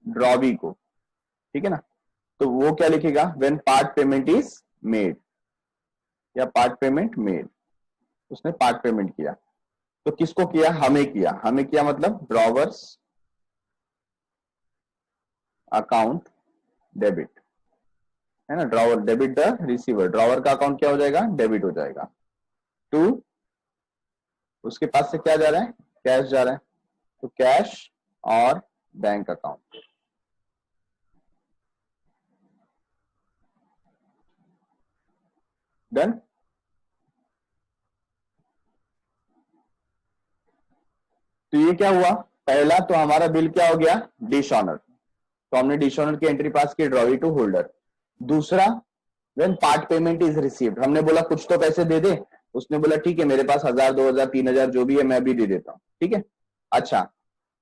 ड्रॉवी को, ठीक है ना, तो वो क्या लिखेगा, when part payment is made, या पार्ट पेमेंट मेड, उसने पार्ट पेमेंट किया, तो किसको किया, हमें किया, हमें किया मतलब ड्रॉवर्स अकाउंट डेबिट, है ना, drawer debit the receiver, drawer का अकाउंट क्या हो जाएगा, डेबिट हो जाएगा, टू उसके पास से क्या जा रहा है, कैश जा रहा है, तो कैश और बैंक अकाउंट, डन। तो ये क्या हुआ, पहला तो हमारा बिल क्या हो गया, डिसऑनर, तो हमने डिसऑनर की एंट्री पास की, ड्रॉवी टू होल्डर। दूसरा, when part payment is received, हमने बोला कुछ तो पैसे दे दे, उसने बोला ठीक है मेरे पास 1,000 2,000 3,000 जो भी है मैं अभी दे देता हूं, ठीक है। अच्छा,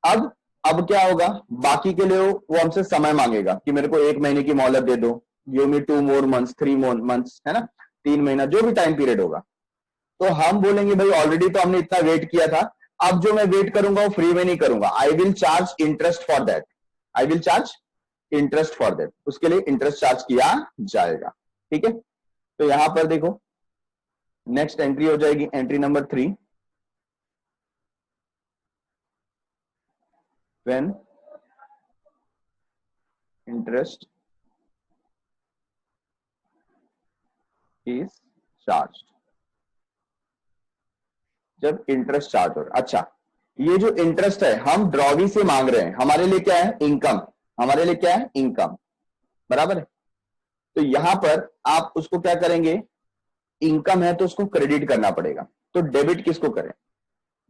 अब क्या होगा, बाकी के लिए वो हमसे समय मांगेगा कि मेरे को 1 महीने की मोहलत दे दो, give me 2 more months 3 more months, है ना, 3 महीना जो भी टाइम पीरियड होगा। तो हम बोलेंगे भाई ऑलरेडी तो हमने इतना वेट किया था, अब जो मैं वेट करूंगा वो फ्री में नहीं करूंगा, I will charge interest for that, I will charge interest for that, उसके लिए इंटरेस्ट चार्ज किया जाएगा, ठीक है। तो यहां पर देखो नेक्स्ट एंट्री हो जाएगी entry number 3, when interest is charge, जब इंटरेस्ट चार्ज हो रहा है। अच्छा, ये जो इंटरेस्ट है हम ड्रॉवी से मांग रहे हैं, हमारे लिए क्या है? इनकम। हमारे लिए क्या है? इनकम, बराबर है। तो यहां पर आप उसको क्या करेंगे? इनकम है तो उसको क्रेडिट करना पड़ेगा। तो डेबिट किसको करें?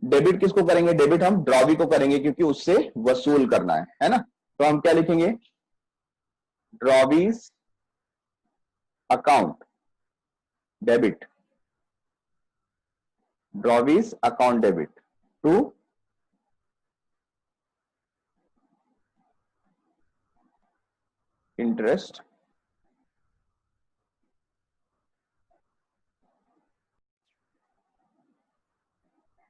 डेबिट किसको करेंगे? डेबिट हम ड्रॉवी को करेंगे क्योंकि उससे वसूल करना है ना। तो हम क्या लिखेंगे? Drawee's account debit, drawee's account debit to interest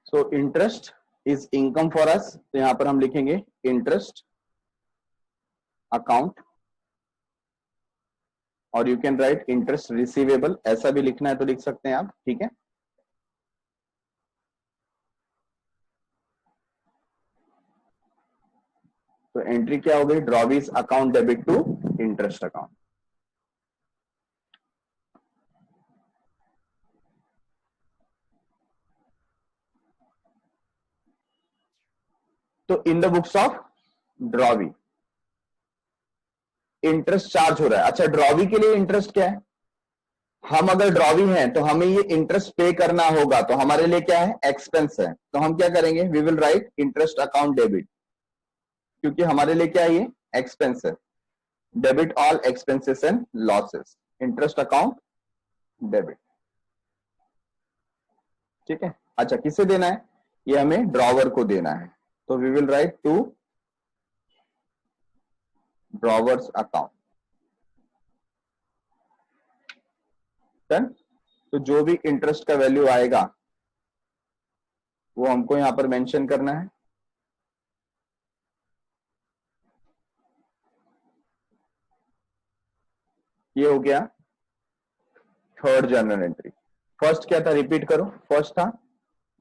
so interest is income for us, तो यहां पर हम लिखेंगे इंटरेस्ट अकाउंट, और you can write interest receivable, ऐसा भी लिखना है तो लिख सकते हैं आप, ठीक है। तो एंट्री क्या हो गई? Drawee's account debit to interest account. तो in the books of drawee interest charge हो रहा है। अच्छा, ड्रॉवी के लिए इंटरेस्ट क्या है? हम अगर ड्रॉवी हैं तो हमें ये इंटरेस्ट पे करना होगा, तो हमारे लिए क्या है? एक्सपेंस है। तो हम क्या करेंगे? We will write interest account debit, क्योंकि हमारे लिए क्या है? ये एक्सपेंस है। Debit all expenses and losses, interest account debit, ठीक है। अच्छा, किसे देना है? ये हमें ड्रॉवर को देना है। तो we will write to drawer's account. Done. तो जो भी इंटरेस्ट का वैल्यू आएगा वो हमको यहां पर मेंशन करना है। ये हो गया थर्ड जर्नल एंट्री। फर्स्ट क्या था? रिपीट करो। फर्स्ट था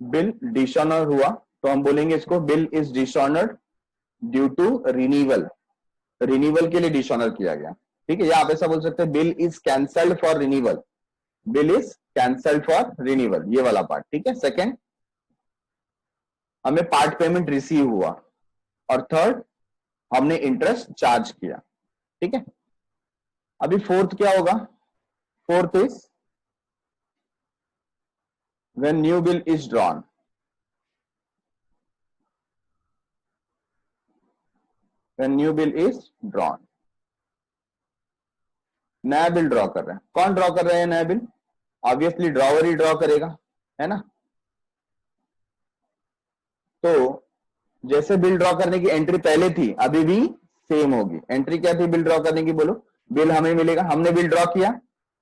बिल डिसऑनर हुआ, तो हम बोलेंगे इसको bill is dishonoured due to renewal. Renewal के लिए डिसऑनर किया गया, ठीक है। या आप ऐसा बोल सकते हैं bill is cancelled for renewal, bill is cancelled for renewal, ये वाला पार्ट, ठीक है। सेकेंड, हमें पार्ट पेमेंट रिसीव हुआ, और थर्ड, हमने इंटरेस्ट चार्ज किया, ठीक है। अभी फोर्थ क्या होगा? Fourth is when new bill is drawn, when new bill is drawn. नया बिल ड्रॉ कर रहे हैं, कौन ड्रॉ कर रहे हैं नया बिल? ऑब्वियसली ड्रॉवर ही ड्रॉ करेगा, है ना। तो जैसे बिल ड्रॉ करने की एंट्री पहले थी, अभी भी सेम होगी। एंट्री क्या थी बिल ड्रॉ करने की? बोलो। बिल हमें मिलेगा, हमने बिल ड्रॉ किया,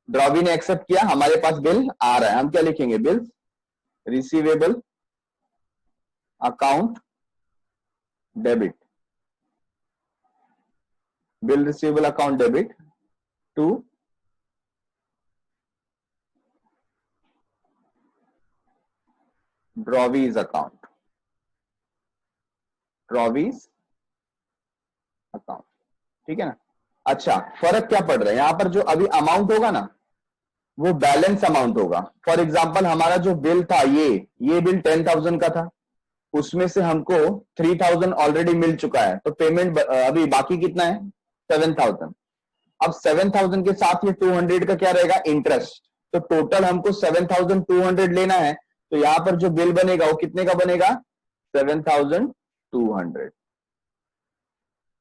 ड्रॉवी ने एक्सेप्ट किया, हमारे पास बिल आ रहा है। हम क्या लिखेंगे? Bill receivable account debit, bill receivable account debit to drawee's account, drawee's account, ठीक है ना। अच्छा, फर्क क्या पड़ रहा है? यहां पर जो अभी अमाउंट होगा ना, वो बैलेंस अमाउंट होगा। फॉर एग्जाम्पल, हमारा जो बिल था, ये बिल 10,000 का था, उसमें से हमको 3,000 ऑलरेडी मिल चुका है, तो पेमेंट अभी बाकी कितना है? 7,000। अब 7,000 के साथ ये 200 का क्या रहेगा? इंटरेस्ट। तो टोटल हमको 7,200 लेना है, तो यहां पर जो बिल बनेगा वो कितने का बनेगा? 7,200,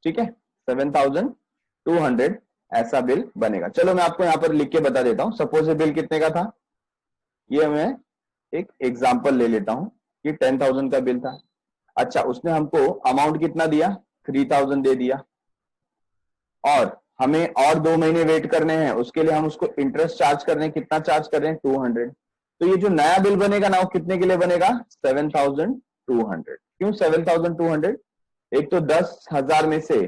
ठीक है। 7,200 ऐसा बिल बनेगा। चलो मैं आपको यहां पर लिख के बता देता हूं। सपोज ये बिल कितने का था, ये मैं एक एग्जांपल ले लेता हूं कि 10,000 का बिल था। अच्छा, उसने हमको अमाउंट कितना दिया? 3,000 दे दिया, और हमें और 2 महीने वेट करने हैं, उसके लिए हम उसको इंटरेस्ट चार्ज कर रहे हैं। कितना चार्ज कर रहे हैं? 200। तो ये जो नया बिल बनेगा ना, वो कितने के लिए बनेगा? 7,200। क्यों 7,200? एक तो 10,000 में से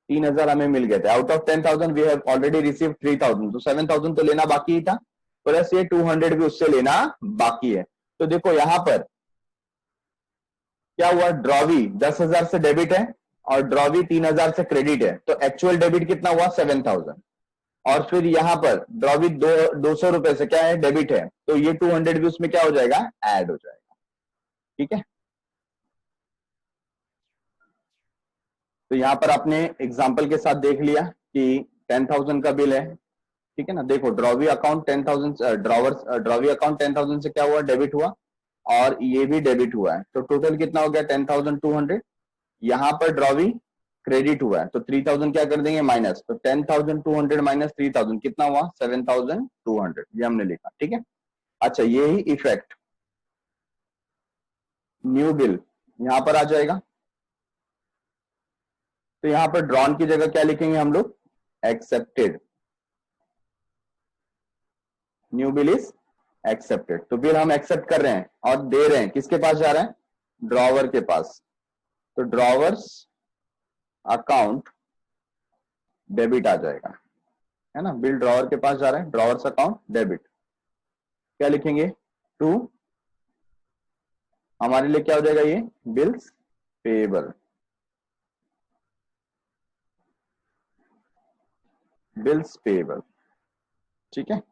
3,000 हमें मिल गए थे। Out of 10,000 we have already receive 3,000, तो 7,000 तो लेना बाकी ही था। प्लस ये 200 भी उससे लेना बाकी है। तो देखो यहां पर क्या हुआ, ड्रॉवी 10,000 से डेबिट है और ड्रॉवी 3,000 से क्रेडिट है, तो एक्चुअल डेबिट कितना हुआ 7,000। और फिर यहां पर ड्रॉवी 200 रुपए से क्या है डेबिट है, तो ये 200 भी उसमें क्या हो जाएगा ऐड हो जाएगा। ठीक है, तो यहां पर आपने एग्जाम्पल के साथ देख लिया कि 10,000 का बिल है। ठीक है ना, देखो ड्रॉवी अकाउंट 10,000 ड्रॉवी अकाउंट 10,000 से क्या हुआ डेबिट हुआ और ये भी डेबिट हुआ है, तो टोटल कितना हो गया 10,200। यहां पर ड्रॉवी क्रेडिट हुआ है तो 3,000 क्या कर देंगे माइनस, तो 10,200 माइनस 3,000 कितना हुआ 7,200, ये हमने लिखा। ठीक है, अच्छा यही इफेक्ट न्यू बिल यहां पर आ जाएगा, तो यहां पर ड्रॉन की जगह क्या लिखेंगे हम लोग accepted, new bill is accepted. तो बिल हम एक्सेप्ट कर रहे हैं और दे रहे हैं, किसके पास जा रहा है ड्रॉवर के पास, तो ड्रॉवर्स अकाउंट डेबिट आ जाएगा, है ना, बिल ड्रॉवर के पास जा रहा है, ड्रॉवर्स अकाउंट डेबिट। क्या लिखेंगे टू, हमारे लिए क्या हो जाएगा ये बिल्स पेएबल, बिल्स पेएबल। ठीक है,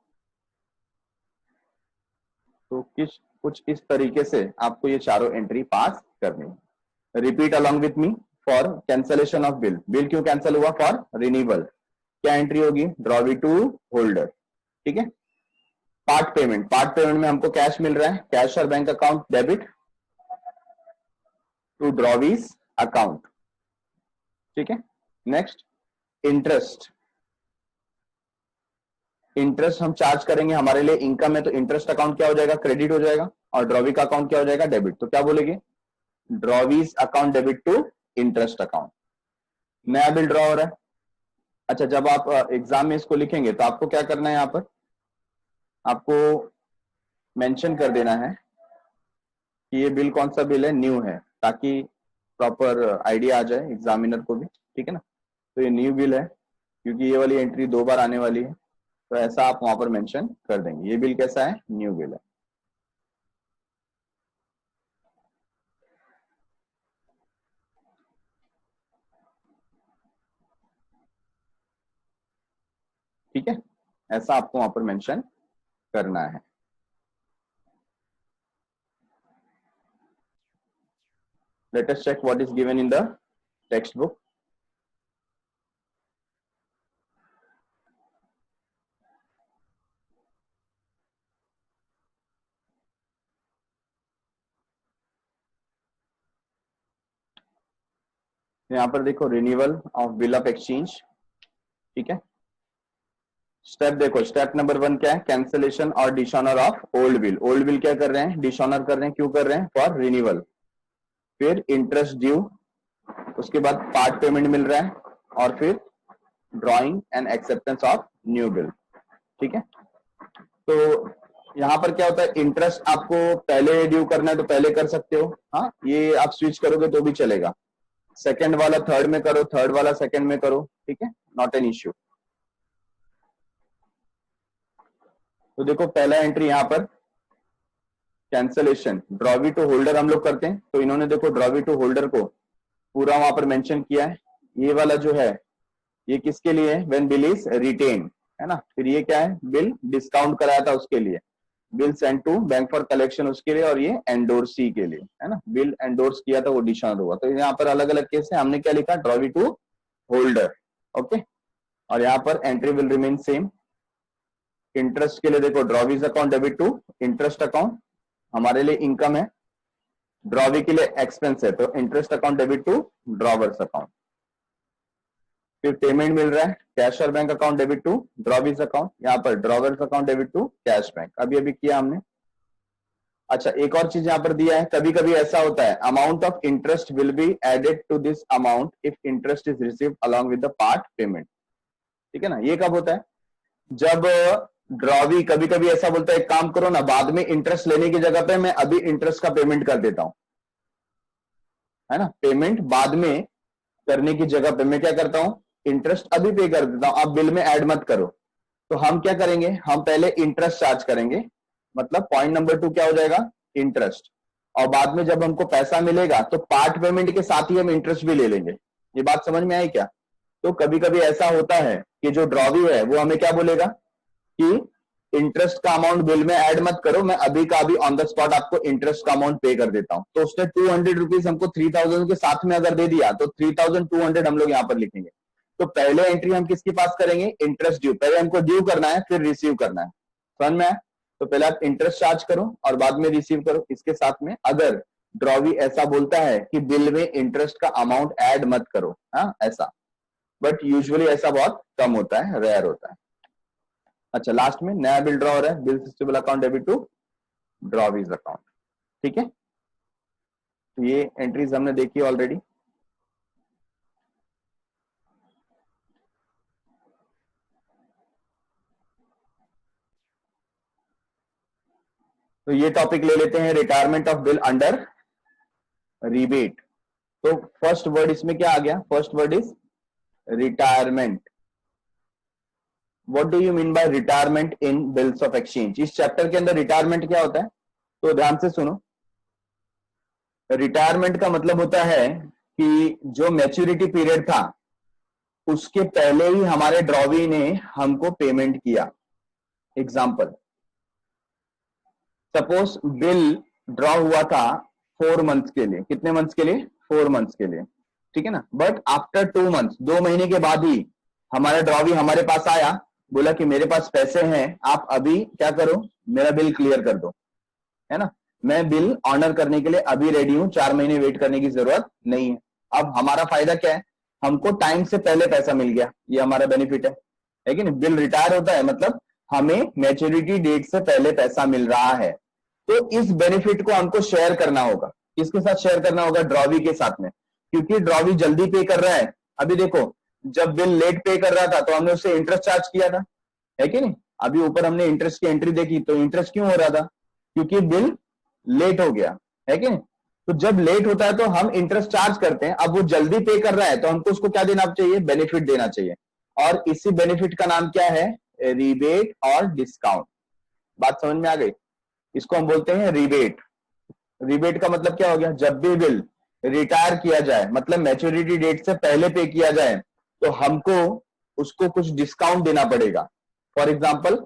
तो कुछ इस तरीके से आपको ये चारों एंट्री पास करनी है। Repeat along with me, for cancellation of bill, bill क्यों कैंसिल हुआ फॉर रिन्यूअल, क्या एंट्री होगी ड्रॉवी टू होल्डर। ठीक है, पार्ट पेमेंट, पार्ट पेमेंट में हमको कैश मिल रहा है, कैश और bank account debit to drawee's account. ठीक है, नेक्स्ट इंटरेस्ट, इंटरेस्ट हम चार्ज करेंगे, हमारे लिए इनकम है तो इंटरेस्ट अकाउंट क्या हो जाएगा क्रेडिट हो जाएगा और ड्रॉवी का अकाउंट क्या हो जाएगा डेबिट, तो क्या बोलेंगे drawee's account debit to interest account. नया बिल ड्रॉ हो रहा है। अच्छा, जब आप एग्जाम में इसको लिखेंगे तो आपको क्या करना है, यहां पर आपको मेंशन कर देना है कि ये बिल कौन सा बिल है, न्यू है, ताकि प्रॉपर आइडिया आ जाए एग्जामिनर को भी। ठीक है ना, तो ये न्यू बिल है क्योंकि ये वाली एंट्री 2 बार आने वाली है, तो ऐसा आप वहां पर मेंशन कर देंगे, ये बिल कैसा है न्यू बिल है। ठीक है, ऐसा आपको वहां पर मेंशन करना है। Let us check what is given in the textbook. यहां पर देखो renewal of bill of exchange. ठीक है, स्टेप देखो, स्टेप नंबर 1 क्या है कैंसिलेशन और dishonour of old bill. Old bill क्या कर रहे हैं डिसऑनर कर रहे हैं, क्यों कर रहे हैं फॉर रिन्यूअल। फिर इंटरेस्ट ड्यू, उसके बाद पार्ट पेमेंट मिल रहा है और फिर drawing and acceptance of new bill. ठीक है, तो यहाँ पर क्या होता है इंटरेस्ट आपको पहले ड्यू करना है तो पहले कर सकते हो, हाँ ये आप स्विच करोगे तो भी चलेगा, सेकंड वाला थर्ड में करो, थर्ड वाला सेकंड में करो। ठीक है, नॉट एन इश्यू। तो देखो पहला एंट्री यहाँ पर कैंसलेशन ड्रॉवी टू होल्डर हम लोग करते हैं, तो इन्होंने देखो ड्रॉवी टू होल्डर को पूरा वहां पर मेंशन किया है। ये वाला जो है ये किसके लिए है व्हेन बिल इज रिटेन, है ना। फिर ये क्या है बिल डिस्काउंट कराया था उसके लिए, bill send to bank for collection उसके लिए, और ये एंडोर्सी के लिए, है ना, बिल एंडोर्स किया था वो डिस्काउंट हुआ। तो यहाँ पर अलग अलग केस है, हमने क्या लिखा ड्रॉवी टू होल्डर। ओके, और यहाँ पर entry will remain same. Interest के लिए देखो drawee's account debit to interest account, हमारे लिए इनकम है, ड्रॉवी के लिए एक्सपेंस है, तो interest account debit to drawer's account. फिर पेमेंट मिल रहा है कैश और bank account debit to drawee's account, यहाँ पर drawer's account debit to cash bank, अभी अभी किया हमने। अच्छा एक और चीज यहाँ पर दिया है, कभी कभी ऐसा होता है amount of interest will be added to this amount if interest is received along with the part payment. ठीक है ना, ये कब होता है जब ड्रॉवी कभी कभी ऐसा बोलता है एक काम करो ना बाद में इंटरेस्ट लेने की जगह पे मैं अभी इंटरेस्ट का पेमेंट कर देता हूं, है ना, पेमेंट बाद में करने की जगह पे मैं क्या करता हूं इंटरेस्ट अभी पे कर देता हूं, आप बिल में ऐड मत करो। तो हम क्या करेंगे, हम पहले इंटरेस्ट चार्ज करेंगे, मतलब पॉइंट नंबर 2 क्या हो जाएगा, इंटरेस्ट। और बाद में जब हमको पैसा मिलेगा तो पार्ट पेमेंट के साथ ही हम इंटरेस्ट भी ले लेंगे। ये बात समझ में आई क्या? तो कभी कभी ऐसा होता है कि जो ड्रॉवी है वो हमें क्या बोलेगा कि इंटरेस्ट का अमाउंट बिल में ऐड मत करो, मैं अभी का अभी ऑन द स्पॉट आपको इंटरेस्ट का अमाउंट पे कर देता हूं। तो उसने 200 रुपीज हमको 3000 के साथ में अगर दे दिया तो 3200 हम लोग यहां पर लिखेंगे। तो पहले एंट्री हम किसके पास करेंगे, इंटरेस्ट ड्यू। पहले हमको ड्यू करना है फिर रिसीव करना है, समझ में आया? तो पहले आप इंटरेस्ट चार्ज करो और बाद में रिसीव करो। इसके साथ में अगर ड्रॉवी ऐसा बोलता है कि बिल में इंटरेस्ट का अमाउंट ऐड मत करो, हाँ ऐसा, बट यूजुअली ऐसा बहुत कम होता है, रेयर होता है। अच्छा, लास्ट में नया बिल ड्रॉ हो रहा है, bill receivable account debit to drawee's account, ठीक है? तो ये एंट्रीज हमने देखी ऑलरेडी। तो ये टॉपिक ले लेते हैं, retirement of bill under rebate. तो फर्स्ट वर्ड इसमें क्या आ गया, first word is retirement. What do you mean bye retirement in bills of exchange? इस चैप्टर के अंदर रिटायरमेंट क्या होता है, तो ध्यान से सुनो। रिटायरमेंट का मतलब होता है कि जो मैच्योरिटी पीरियड था उसके पहले ही हमारे ड्रॉवी ने हमको पेमेंट किया। एग्जाम्पल, सपोज बिल ड्रॉ हुआ था 4 मंथ्स के लिए, कितने मंथ्स के लिए, 4 मंथ्स के लिए, ठीक है ना? बट आफ्टर 2 मंथ्स, 2 महीने के बाद ही हमारा ड्रॉवी हमारे पास आया, बोला कि मेरे पास पैसे हैं, आप अभी क्या करो, मेरा बिल क्लियर कर दो, है ना? मैं बिल ऑनर करने के लिए अभी रेडी हूं, 4 महीने वेट करने की जरूरत नहीं है। अब हमारा फायदा क्या है, हमको टाइम से पहले पैसा मिल गया, ये हमारा बेनिफिट है कि नहीं? बिल रिटायर होता है मतलब हमें मैच्योरिटी डेट से पहले पैसा मिल रहा है। तो इस बेनिफिट को हमको शेयर करना होगा, किसके साथ शेयर करना होगा, ड्रॉवी के साथ में, क्योंकि ड्रॉवी जल्दी पे कर रहा है। अभी देखो, जब बिल लेट पे कर रहा था तो हमने उससे इंटरेस्ट चार्ज किया था, है कि नहीं? अभी ऊपर हमने इंटरेस्ट की एंट्री देखी, तो इंटरेस्ट क्यों हो रहा था, क्योंकि बिल लेट हो गया, है कि नहीं? तो जब लेट होता है तो हम इंटरेस्ट चार्ज करते हैं। अब वो जल्दी पे कर रहा है तो हमको उसको क्या देना चाहिए, बेनिफिट देना चाहिए। और इसी बेनिफिट का नाम क्या है, रिबेट और डिस्काउंट। बात समझ में आ गई? इसको हम बोलते हैं रिबेट। रिबेट का मतलब क्या हो गया, जब भी बिल रिटायर किया जाए, मतलब मैच्योरिटी डेट से पहले पे किया जाए, तो हमको उसको कुछ डिस्काउंट देना पड़ेगा। फॉर एग्जाम्पल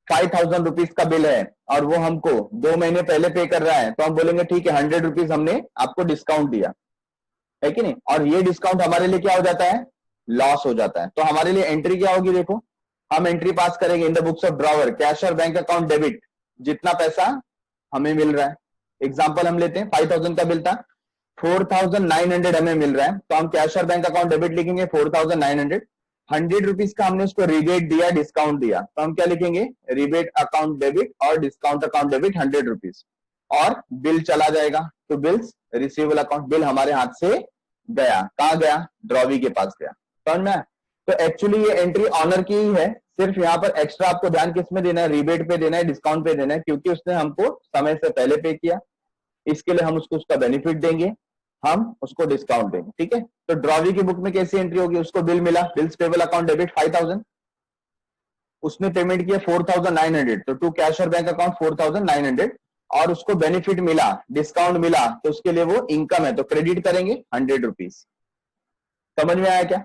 5000 रुपीज का बिल है और वो हमको 2 महीने पहले पे कर रहा है, तो हम बोलेंगे ठीक है 100 रुपीज हमने आपको डिस्काउंट दिया, है कि नहीं? और ये डिस्काउंट हमारे लिए क्या हो जाता है, लॉस हो जाता है। तो हमारे लिए एंट्री क्या होगी, देखो हम एंट्री पास करेंगे इन the books of drawer, cash और बैंक अकाउंट डेबिट, जितना पैसा हमें मिल रहा है। एग्जाम्पल हम लेते हैं, 5000 का बिल था, 4900 हमें मिल रहा है, तो हम कैश और बैंक अकाउंट डेबिट लिखेंगे 4900। 100 रुपीज का हमने उसको रिबेट दिया, डिस्काउंट दिया, तो हम क्या लिखेंगे, रिबेट अकाउंट डेबिट और डिस्काउंट अकाउंट डेबिट 100 रुपीज, और बिल चला जाएगा। तो बिल्स रिसीवेबल अकाउंट, बिल हमारे हाथ से गया, कहां गया, ड्रॉवी के पास गया, समझ में? तो एक्चुअली ये एंट्री ऑनर की ही है, सिर्फ यहाँ पर एक्स्ट्रा आपको ध्यान किस में देना है, रिबेट पे देना है, डिस्काउंट पे देना है, क्योंकि उसने हमको समय से पहले पे किया। इसके लिए हम उसको उसका बेनिफिट देंगे, हम उसको डिस्काउंट देंगे, ठीक है? तो ड्रॉवी की बुक में कैसी एंट्री होगी, उसको बिल मिला, बिल्स पेबल अकाउंट डेबिट 5000, उसने पेमेंट किया 4900, तो टू कैश और बैंक अकाउंट 4900, और उसको बेनिफिट मिला, डिस्काउंट मिला, तो उसके लिए वो इनकम है, तो क्रेडिट करेंगे 100 रुपीज। समझ में आया क्या,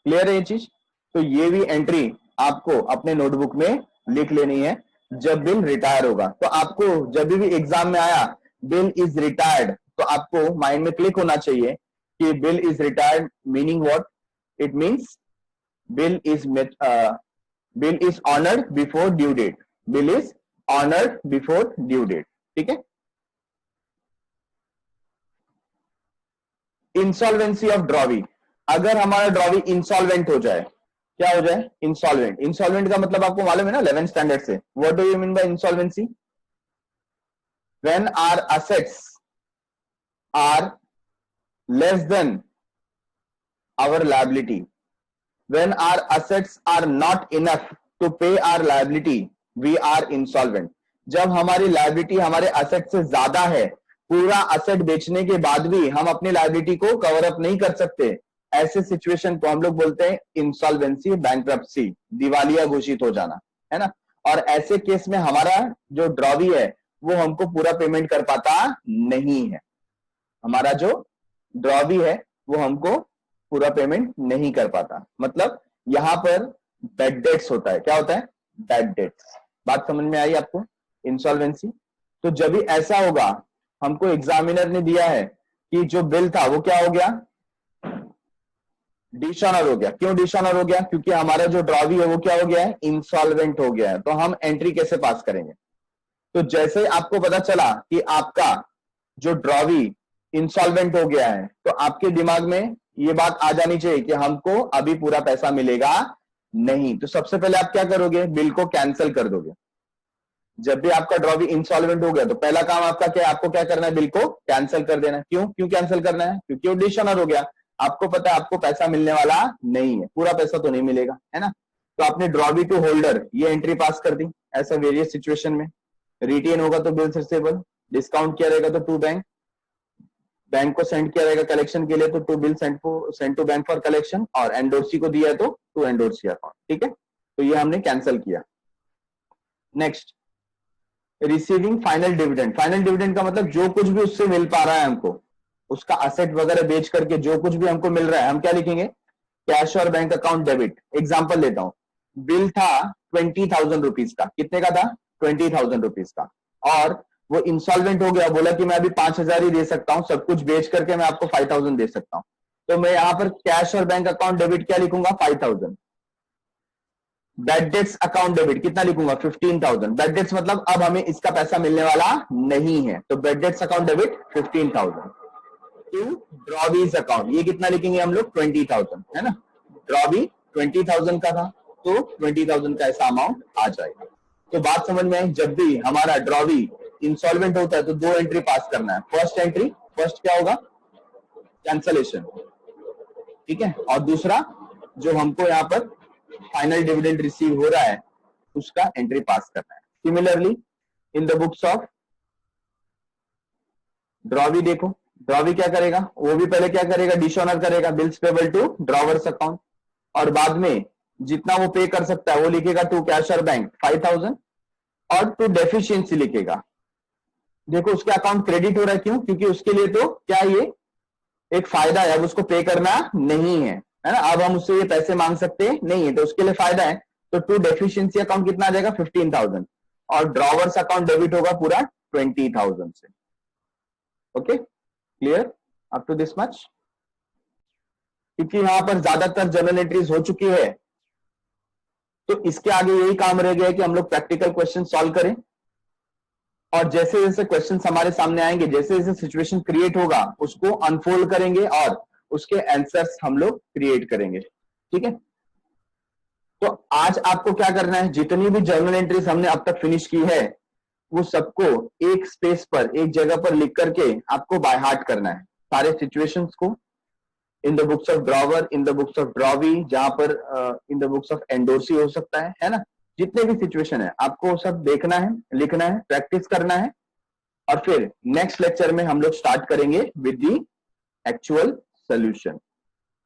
क्लियर है ये चीज? तो ये भी एंट्री आपको अपने नोटबुक में लिख लेनी है जब बिल रिटायर होगा। तो आपको जब भी एग्जाम में आया बिल इज रिटायर्ड, तो आपको माइंड में क्लिक होना चाहिए कि bill is retired meaning what, it means bill is honoured before due date, bill is honoured before due date, ठीक है? इंसॉल्वेंसी ऑफ ड्रॉवी, अगर हमारा ड्रॉवी इंसॉल्वेंट हो जाए, क्या हो जाए, इंसॉल्वेंट। इंसॉल्वेंट का मतलब आपको मालूम है ना 11th स्टैंडर्ड से, what do you mean by insolvency, when our assets are less than our liability, when our assets are not enough to pay our liability, we are insolvent। जब हमारी liability हमारे असेट से ज्यादा है, पूरा asset बेचने के बाद भी हम अपनी लायबिलिटी को कवर अप नहीं कर सकते, ऐसे सिचुएशन को हम लोग बोलते हैं इंसॉल्वेंसी, बैंक्रप्सी, दिवालिया घोषित हो जाना, है ना। और ऐसे केस में हमारा जो ड्रॉवी है वो हमको पूरा पेमेंट कर पाता नहीं है। हमारा जो ड्रॉवी है वो हमको पूरा पेमेंट नहीं कर पाता। मतलब यहां पर बैड डेट्स होता है। क्या होता है? Bad debts. बात समझ में आई आपको? इंसॉल्वेंसी। तो जब भी ऐसा होगा, हमको एग्जामिनर ने दिया है कि जो बिल था वो क्या हो गया? डिसऑनर हो गया। क्यों डिसऑनर हो गया? क्योंकि हमारा जो ड्रॉवी है वो क्या हो गया है? इंसॉल्वेंट हो गया है। तो हम एंट्री कैसे पास करेंगे? तो जैसे ही आपको पता चला कि आपका जो ड्रॉवी इंसॉल्वेंट हो गया है, तो आपके दिमाग में ये बात आ जानी चाहिए कि हमको अभी पूरा पैसा मिलेगा नहीं। तो सबसे पहले आप क्या करोगे? बिल को कैंसिल कर दोगे। जब भी आपका ड्रॉवी इंसॉल्वेंट हो गया तो पहला काम आपका क्या है? आपको क्या करना है? बिल को कैंसिल कर देना है। क्यों कैंसिल करना है? क्योंकि वो डिसऑनर हो गया। आपको पता है आपको पैसा मिलने वाला नहीं है, पूरा पैसा तो नहीं मिलेगा, है ना। तो आपने ड्रॉवी टू होल्डर ये एंट्री पास कर दी। ऐसा वेरियस सिचुएशन में रिटेन होगा तो बिल्स रिसीवेबल, डिस्काउंट किया रहेगा तो टू बैंक, बैंक को सेंड किया रहेगा कलेक्शन के लिए तो to bill send to bank for collection, और एंडोर्सी को दिया है तो टू एंडोर्सी अकाउंट। ठीक है, तो ये हमने कैंसिल किया। Next, receiving final dividend. Final dividend का मतलब जो कुछ भी उससे मिल पा रहा है हमको, उसका असेट वगैरह बेच करके जो कुछ भी हमको मिल रहा है, हम क्या लिखेंगे? कैश और बैंक अकाउंट डेबिट। एग्जांपल लेता हूं, बिल था 20,000 रुपीज का। कितने का था? 20,000 रुपीज का। और वो इंसॉल्वेंट हो गया, बोला कि मैं अभी 5,000 ही दे सकता हूं, सब कुछ बेच करके मैं आपको 5,000 दे सकता हूं। तो मैं यहां पर कैश और बैंक अकाउंट डेबिट क्या लिखूंगा? 5,000। बैड डेट्स अकाउंट डेबिट कितना लिखूंगा? 15,000। बैड डेट्स मतलब अब हमें इसका पैसा मिलने वाला नहीं है, तो bad debts account debit 15,000 to drawee's account. ये कितना लिखेंगे हम लोग? 20,000, है ना। ड्रॉवी 20,000 का था तो 20,000 का ऐसा अमाउंट आ जाएगा। तो बात समझ में आई? जब भी हमारा ड्रॉवी इंसॉल्वेंट होता है तो दो एंट्री पास करना है। फर्स्ट एंट्री, फर्स्ट क्या होगा? कैंसलेशन, ठीक है। और दूसरा जो हमको यहाँ पर फाइनल डिविडेंड रिसीव हो रहा है उसका एंट्री पास करना है। Similarly in the books of drawee देखो, ड्रॉवी क्या करेगा? वो भी पहले क्या करेगा? डिसऑनर करेगा, bills payable to drawer's account, और बाद में जितना वो पे कर सकता है वो लिखेगा टू कैश और बैंक 5,000, और टू डेफिशिएंसी लिखेगा। देखो उसके अकाउंट क्रेडिट हो रहा है। क्यों? क्योंकि उसके लिए तो क्या ये एक फायदा है, अब उसको पे करना नहीं है, है ना। अब हम उससे ये पैसे मांग सकते नहीं है, तो उसके लिए फायदा है। तो टू डेफिशिएंसी अकाउंट कितना आ जाएगा? 15,000, और ड्रॉवर्स अकाउंट डेबिट होगा पूरा 20,000 से। Okay, clear up to this much? क्योंकि यहां पर ज्यादातर जर्नल एंट्रीज हो चुकी है, तो इसके आगे यही काम रह गया कि हम लोग प्रैक्टिकल क्वेश्चन सॉल्व करें, और जैसे जैसे क्वेश्चंस हमारे सामने आएंगे, जैसे जैसे सिचुएशन क्रिएट होगा उसको अनफोल्ड करेंगे और उसके आंसर्स हम लोग क्रिएट करेंगे। ठीक है, तो आज आपको क्या करना है? जितनी भी जर्नल एंट्रीज हमने अब तक फिनिश की है वो सबको एक स्पेस पर, एक जगह पर लिख करके आपको बाय हार्ट करना है। सारे सिचुएशंस को इन the books of drawer, in the books of drawee, जहां पर इन द बुक्स ऑफ एंडोर्सी हो सकता है ना। जितने भी सिचुएशन है आपको सब देखना है, लिखना है, प्रैक्टिस करना है, और फिर नेक्स्ट लेक्चर में हम लोग स्टार्ट करेंगे विद द एक्चुअल सोल्यूशन।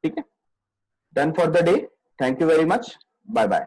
ठीक है, done for the day. Thank you very much, bye bye.